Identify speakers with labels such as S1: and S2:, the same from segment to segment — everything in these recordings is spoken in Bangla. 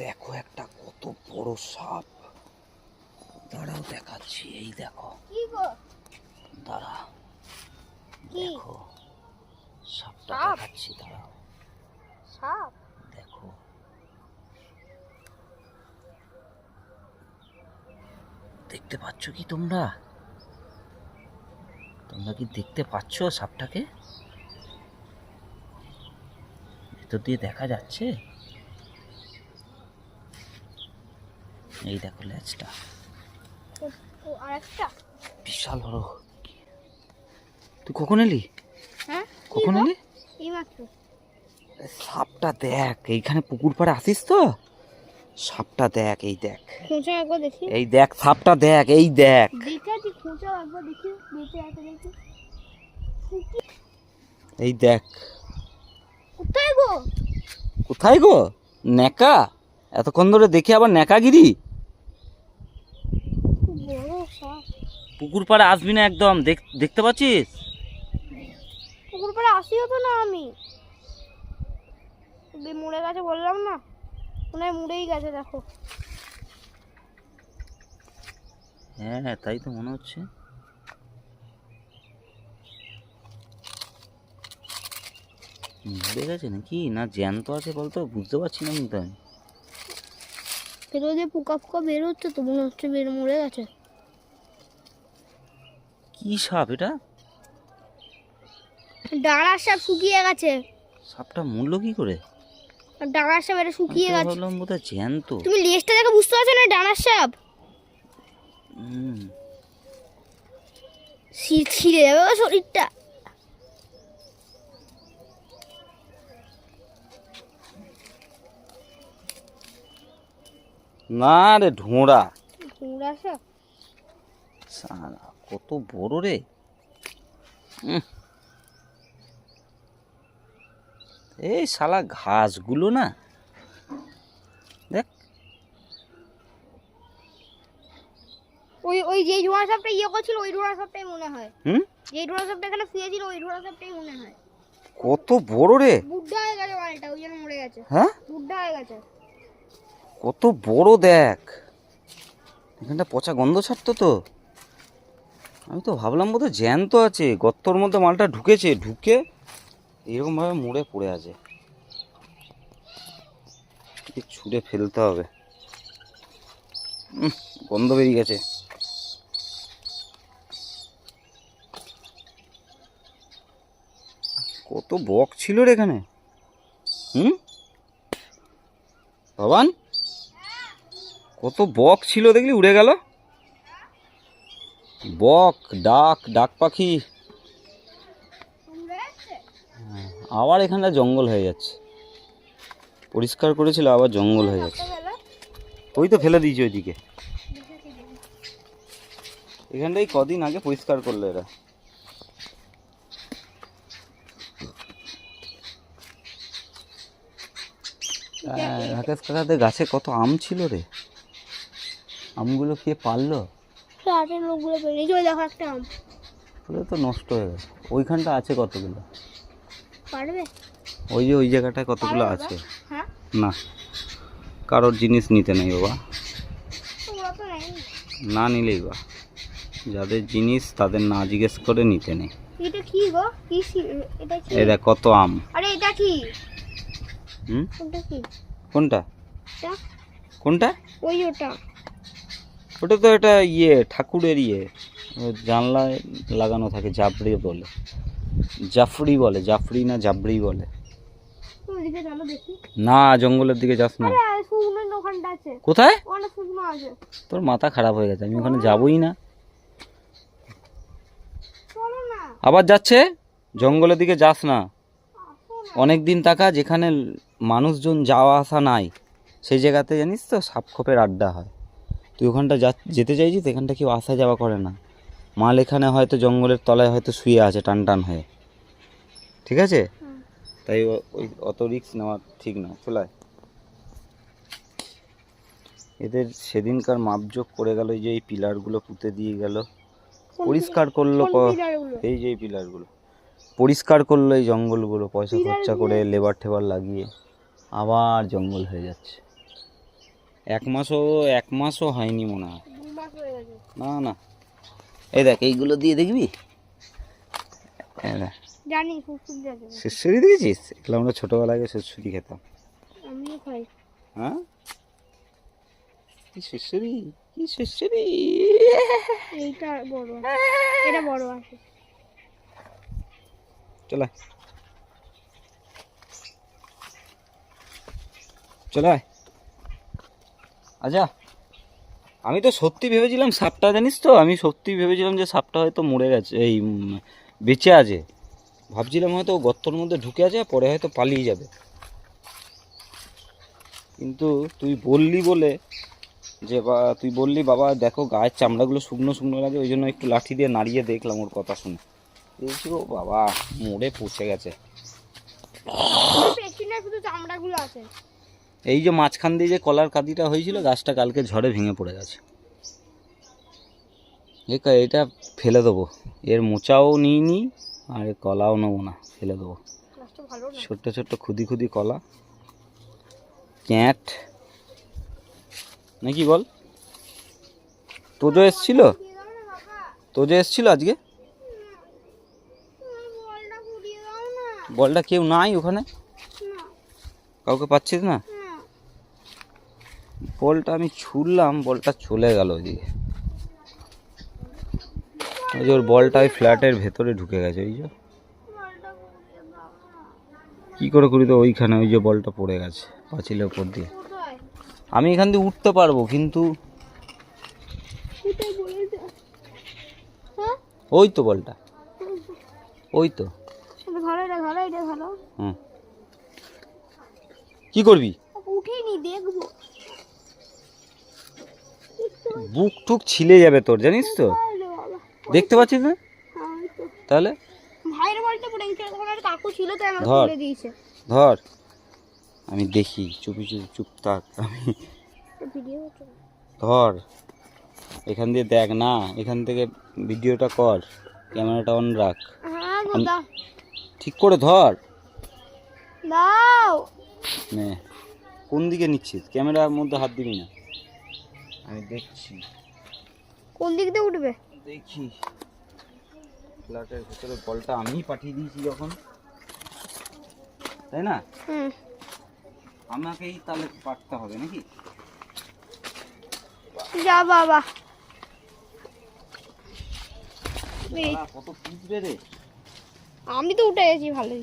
S1: দেখো একটা কত বড় সাপ, দাঁড়াও দেখাচ্ছি। এই দেখো, দাঁড়া, দেখো সাপটা দেখাচ্ছি, দাঁড়াও।
S2: সাপ
S1: দেখো, দেখতে পাচ্ছ কি তোমরা? তোমরা কি দেখতে পাচ্ছ সাপটাকে? ভেতর দিয়ে দেখা যাচ্ছে। এই দেখো লেজটা,
S2: আরেকটা
S1: বিশাল বড়। তুই কখন এলি?
S2: হ্যাঁ,
S1: কখন এলি?
S2: এইমাত্র।
S1: সাপটা দেখ, এইখানে পুকুর পাড়ে আসিস তো? সাপটা দেখ, এই দেখ,
S2: খোঁচা একবার দেখি।
S1: এই দেখ সাপটা দেখ, এই দেখ।
S2: দেখি খোঁচা একবার দেখি, বেঁচে আছে দেখি।
S1: এই দেখ।
S2: কোথায় গো?
S1: কোথায় গো? নেকা? এতক্ষণ ধরে দেখি আবার নেকাগিরি।
S2: বড় সাপ।
S1: পুকুর পাড়ে আসবি না একদম, দেখতে পাচ্ছিস?
S2: পুকুর পাড়ে আসিও তো না আমি। মরে গেছে বললাম না, মনে হয় মরেই গেছে। দেখো,
S1: হ্যাঁ তাই তো মনে হচ্ছে। মরে গেছে নাকি না জ্যান্ত আছে বলতো, বুঝতে পারছি না কিন্তু আমি।
S2: ভেতর দিয়ে পোকা পোকা বের হচ্ছে তো, মনে হচ্ছে মরে গেছে।
S1: কি সাপ এটা?
S2: ডাঙার সাপ শুকিয়ে গেছে।
S1: সাপটা মরলো কি করে?
S2: ডাঙার সাপ এটা শুকিয়ে গেছে।
S1: ভাবলাম বোধহয় জ্যান্ত।
S2: তুমি লেজটা দেখে বুঝতে পারছো না ডাঙার সাপ? ছিঁড়ে যাবে ও শরীরটা।
S1: না রে, ঢোঁড়া।
S2: ঢোঁড়া সাপ?
S1: সালা কত বড় রে। এই শালা ঘাসগুলো না, দেখ।
S2: ওই যে ঢোঁড়া সাপটা ইয়ে করছিল, ওই ঢোঁড়া সাপটাই মনে হয়। যে ঢোঁড়া সাপটা এখানে শুয়েছিল, ওই ঢোঁড়া সাপটাই মনে হয়।
S1: কত বড় রে।
S2: বুদ্ধা হয়ে গেছে মালটা, ওই জন্য মরে গেছে।
S1: হ্যাঁ,
S2: বুদ্ধা হয়ে গেছে।
S1: কত বড় দেখ। এখানটা পচা গন্ধ ছাড়তো তো। আমি তো ভাবলাম বোধহয় জ্যান্ত আছে, গর্তর মধ্যে মালটা ঢুকেছে, ঢুকে এরকম ভাবে মরে পড়ে আছে। ছুঁড়ে ফেলতে হবে। গন্ধ বেরিয়ে গেছে। কত বক ছিল রে এখানে। ভবান, কত বক ছিল দেখলি, উড়ে গেল। বক, ডাক পাখি। আবার এখানটা জঙ্গল হয়ে যাচ্ছে। পরিষ্কার করেছিল, আবার জঙ্গল হয়ে যাচ্ছে। ওই তো ফেলে দিয়েছে ওইদিকে। এখানটাই কদিন আগে পরিষ্কার করলো এরা। রাকেশ কাকাদের গাছে কত আম ছিল রে। আমগুলো কে পারলো?
S2: লোকগুলো বেরিয়েছে। ওই দেখো একটা আম।
S1: ওগুলো তো নষ্ট হয়ে গেছে। ওইখানটা আছে কতগুলো।
S2: পারবে?
S1: ওই যে ওই জায়গাটায় কতগুলো আছে।
S2: হ্যাঁ,
S1: না, কারোর জিনিস নিতে নেই বাবা।
S2: ওরা তো নেই।
S1: না নিলেই বা, যাদের জিনিস তাদের না জিজ্ঞেস করে নিতে নেই।
S2: এটা কি গো? এটা কি?
S1: এই দেখ কত আম।
S2: আরে এটা কি?
S1: কোনটা?
S2: এটা
S1: কোনটা?
S2: ওই ওটা।
S1: ওটা তো এটা ইয়ে, ঠাকুরের ইয়ে, জানলায় লাগানো থাকে। জাফরি বলে, জাফরি বলে, জাফরি না জাবরি বলে।
S2: ওদিকে চলো দেখি।
S1: না, জঙ্গলের দিকে যাস না।
S2: আরে শুকনো ওখানটা আছে।
S1: কোথায়?
S2: ওখানে শুকনো আছে।
S1: তোর মাথা খারাপ হয়ে গেছে, আমি ওখানে যাবই না।
S2: চলো না।
S1: আবার যাচ্ছে। জঙ্গলের দিকে যাস না। অনেক দিন থাকা, যেখানে মানুষজন যাওয়া আসা নাই, সেই জায়গাতে জানিস তো সাপ খোপের আড্ডা হয়। তুই ওখানটা যেতে চাইছিস, এখানটা কেউ আসা যাওয়া করে না। মাল এখানে হয়তো জঙ্গলের তলায় হয়তো শুয়ে আছে টান হয়ে, ঠিক আছে? তাই ওই অত রিস্ক নেওয়া ঠিক না। চলে এদের সেদিনকার মাপজোক করে গেল, এই যে এই পিলারগুলো পুঁতে দিয়ে গেল, পরিষ্কার করলো। এই যে এই পিলারগুলো পরিষ্কার করলো, এই জঙ্গলগুলো পয়সা খরচা করে লেবার ঠেবার লাগিয়ে, আবার জঙ্গল হয়ে যাচ্ছে। এক মাসও হয়নি মনে হয়।
S2: 2 মাস হয়ে গেছে।
S1: না না, এই দেখ এইগুলো দিয়ে দেখবি।
S2: জানি খুব যাবে।
S1: সুড়সুড়ি দেখেছিস? এগুলো আমরা ছোটোবেলায় আগে সুড়সুড়ি খেতাম।
S2: আমিও খাই।
S1: হ্যাঁ, কি সুড়সুড়ি, কি সুড়সুড়ি।
S2: এইটা বড়, এটা বড় আছে।
S1: চল আয়, চল আয়। আচ্ছা, আমি তো সত্যি ভেবেছিলাম সাপটা, জানিস তো, আমি সত্যি ভেবেছিলাম যে সাপটা হয়তো মরে গেছে, এই বেঁচে আছে। ভাবছিলাম হয়তো ও গর্তর মধ্যে ঢুকে আছে, পরে হয়তো পালিয়ে যাবে। কিন্তু তুই বললি বলে যে তুই বললি বাবা দেখো গায়ের চামড়াগুলো শুকনো শুকনো লাগে, ওই জন্য একটু লাঠি দিয়ে নাড়িয়ে দেখলাম ওর কথা শুনে। দেখছি ও বাবা মরে পচে গেছে।
S2: পেছনে শুধু চামড়াগুলো আছে।
S1: এই যে মাঝখান দিয়ে যে কলার কাঁদিটা হয়েছিল, গাছটা কালকে ঝড়ে ভেঙে পড়ে গেছে। এটা ফেলে দেবো, এর মোচাও নিইনি আর এর কলাও নেবো না, ফেলে দেবো। ছোট্ট ছোট্ট খুদি খুদি কলা, ক্যাঁট নাকি বল? তোজো এসছিল, তোজো এসছিল আজকে। বলটা কেউ নাই ওখানে, কাউকে পাচ্ছিস না? বলটা আমি ছুড়লাম, বলটা চলে গেল ওইদিকে। ওই যে ওর বলটা ওই ফ্ল্যাটের ভেতরে ঢুকে গেছে। ওই যে কী করে করি তো, ওইখানে ওই যে বলটা পড়ে গেছে পাঁচিলের উপর দিয়ে। আমি এখান দিয়ে উঠতে পারবো, কিন্তু ওই তো বলটা, ওই তো। হুম, কি করবি?
S2: উঠিনি, দেখবো।
S1: বুক টুক ছিলে যাবে তোর, জানিস তো। দেখতে পাচ্ছিস না তাহলে?
S2: ভাইয়ের বলটা পড়ে গেছে, তখন আর কাকু ছিল তো আমাকে
S1: ধর
S2: তুলে দিয়েছে।
S1: ধর, আমি দেখি, চুপি চুপি চুপ থাক। আমি
S2: ভিডিও
S1: ধর, এখান দিয়ে দেখ না, এখান থেকে ভিডিওটা কর, ক্যামেরাটা অন রাখ।
S2: হ্যাঁ গো, দাও
S1: ঠিক করে ধর।
S2: দাও।
S1: নে, কোন দিকে নিচ্ছিস? ক্যামেরার মধ্যে হাত দিবি না, আমি দেখছি।
S2: কোন দিক দিয়ে উঠবে?
S1: দেখি, ফ্ল্যাটের ভেতরে বলটা আমি পাঠিয়ে দিয়েছি যখন, তাই না?
S2: হুম,
S1: আমাকেই তাহলে পাঠতে হবে নাকি?
S2: যা বাবা,
S1: কত পিছবে রে।
S2: আমি তো উঠে গেছি ভালোই।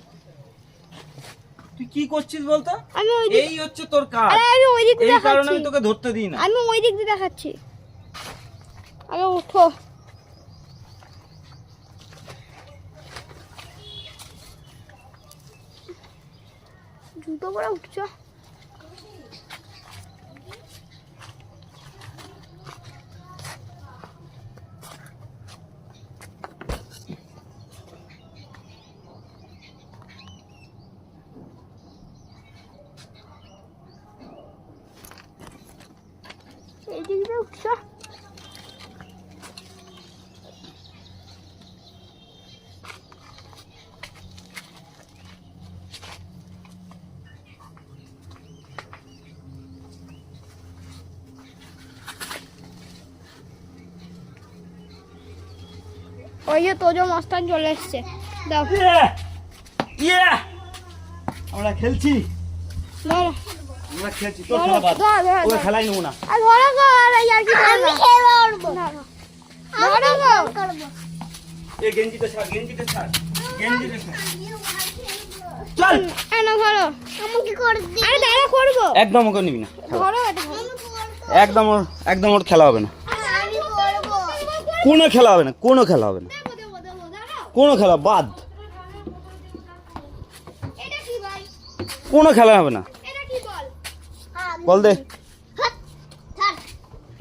S1: তুই কি করছিস বলতো?
S2: আমি ওই
S1: এই হচ্ছে তোর কাজ।
S2: আরে আমি ওই দিক দিয়ে
S1: এই কারণে
S2: দেখাচ্ছি,
S1: আমি তোকে ধরতে দিই না।
S2: আমি ওই দিক দিয়ে দেখাচ্ছি। আগে উঠো। জুতো পরে উঠছো? এই দিক দিয়ে উঠছো? ওই যে তোজো মাস্টার চলে এসছে, দাও।
S1: আমরা খেলছি,
S2: ধরো
S1: আমরা খেলছি। তোর খেলা বাদ, ওকে খেলাই নেবো না।
S2: আর ধরো গো, আর ইয়ার কি আমি খেলবো না, ধরো গো।
S1: এই গেঞ্জিটা ছাড়, গেঞ্জিটা ছাড়, গেঞ্জিটা ছাড়। চল,
S2: না ধরো, আমাকে করে দি। আরে দাঁড়া, করব।
S1: একদম ওকে নিবি না,
S2: ধরো এটা ধরো।
S1: একদম ওর খেলা হবে না।
S2: আমি করব।
S1: কোনো খেলা হবে না, কোনো খেলা হবে না, কোনো খেলা বাদ,
S2: এটা কি ভাই?
S1: কোনো খেলা হবে না।
S2: এটা কি বল?
S1: বল দে,
S2: ধর।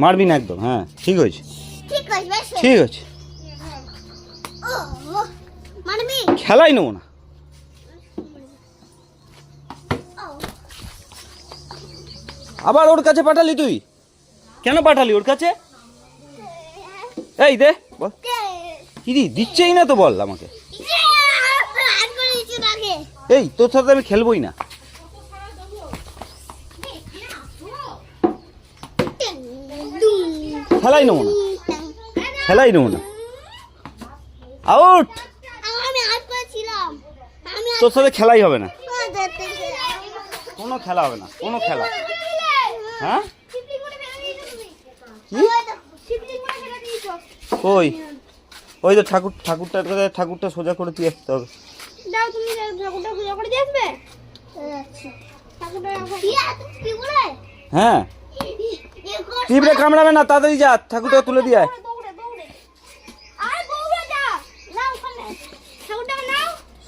S1: মারবি না একদম। হ্যাঁ ঠিক হয়েছে,
S2: ঠিক আছে বেশ।
S1: ঠিক আছে,
S2: ও মারবি?
S1: খেলাই নেবো না। আবার ওর কাছে পাঠালি তুই? কেন পাঠালি ওর কাছে? এই দে বল, কি দিচ্ছেই না তো, বল আমাকে। এই তোর সাথে আমি খেলবোই না। খেলাই নেবো না, খেলাই নেবো না, আউট।
S2: আমি আউট করেছিলাম। আমি
S1: তোর সাথে খেলাই হবে না, কোনো খেলা হবে না, কোনো খেলা। হ্যাঁ কি ওই ওই তো ঠাকুরটা সোজা করে দিয়ে আসতে হবে।
S2: দাও তুমি ঠাকুরটা পূজা করে দিয়ে আসবে।
S1: হ্যাঁ পিঁপড়ে কামড়াবে না, তাড়াতাড়ি যা, ঠাকুরটা তুলে দিয়ে আয়।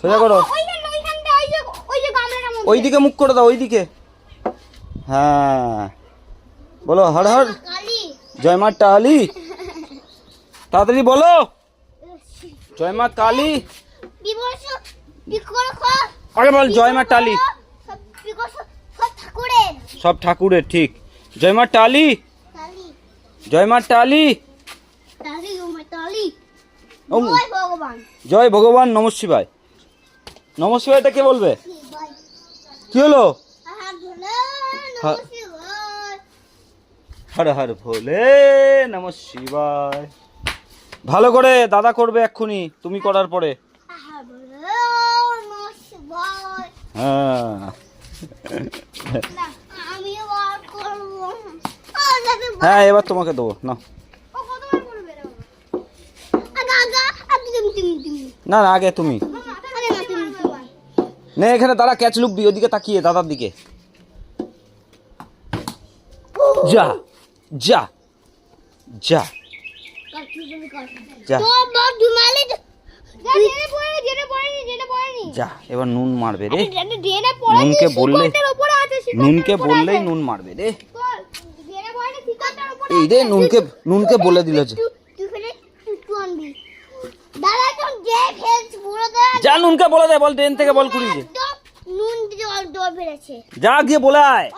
S1: সোজা করো, ওইদিকে মুখ করে দাও, ওইদিকে। হ্যাঁ বলো হর হর জয় মা কালী, তাড়াতাড়ি বলো জয় মা কালী। আগে বল জয় মা কালী। সব ঠাকুরের, ঠিক। জয় মা কালী, জয় মা কালী, জয় ভগবান, নমঃ শিবায়। নমঃ শিবায়টা কে বলবে? কি হলো? হর হর ভোলে নমঃ শিবায়। ভালো করে দাদা করবে এক্ষুনি, তুমি করার পরে। হ্যাঁ হ্যাঁ এবার তোমাকে দেবো না, না না আগে তুমি নে, এখানে দাঁড়া, ক্যাচ লুকবি ওদিকে তাকিয়ে, দাদার দিকে। যা যা যা যা যা, এবার নুন মারবে রে, নুনকে বললেই নুন মারবে রে। এই রে নুনকে বলে দিল যে যা, নুনকে বলে দে, বল ট্রেন থেকে বল কুড়িয়ে যা, গিয়ে বলে আয়।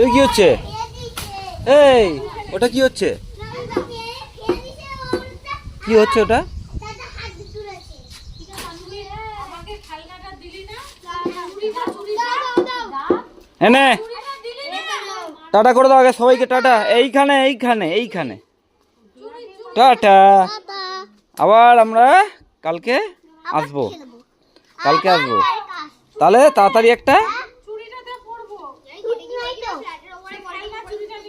S1: এই কি হচ্ছে? এই ওটা কি হচ্ছে? কি হচ্ছে ওটা? এনে টাটা করে দাও আগে সবাইকে, টাটা। এইখানে এইখানে এইখানে টাটা। আবার আমরা কালকে আসবো, কালকে আসবো। তাহলে তাড়াতাড়ি একটা,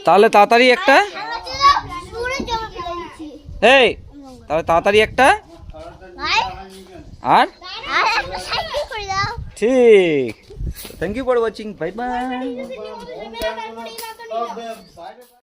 S1: তাহলে তাড়াতাড়ি একটা, এই তাহলে তাড়াতাড়ি একটা, আর ঠিক। Thank you for watching, bye by.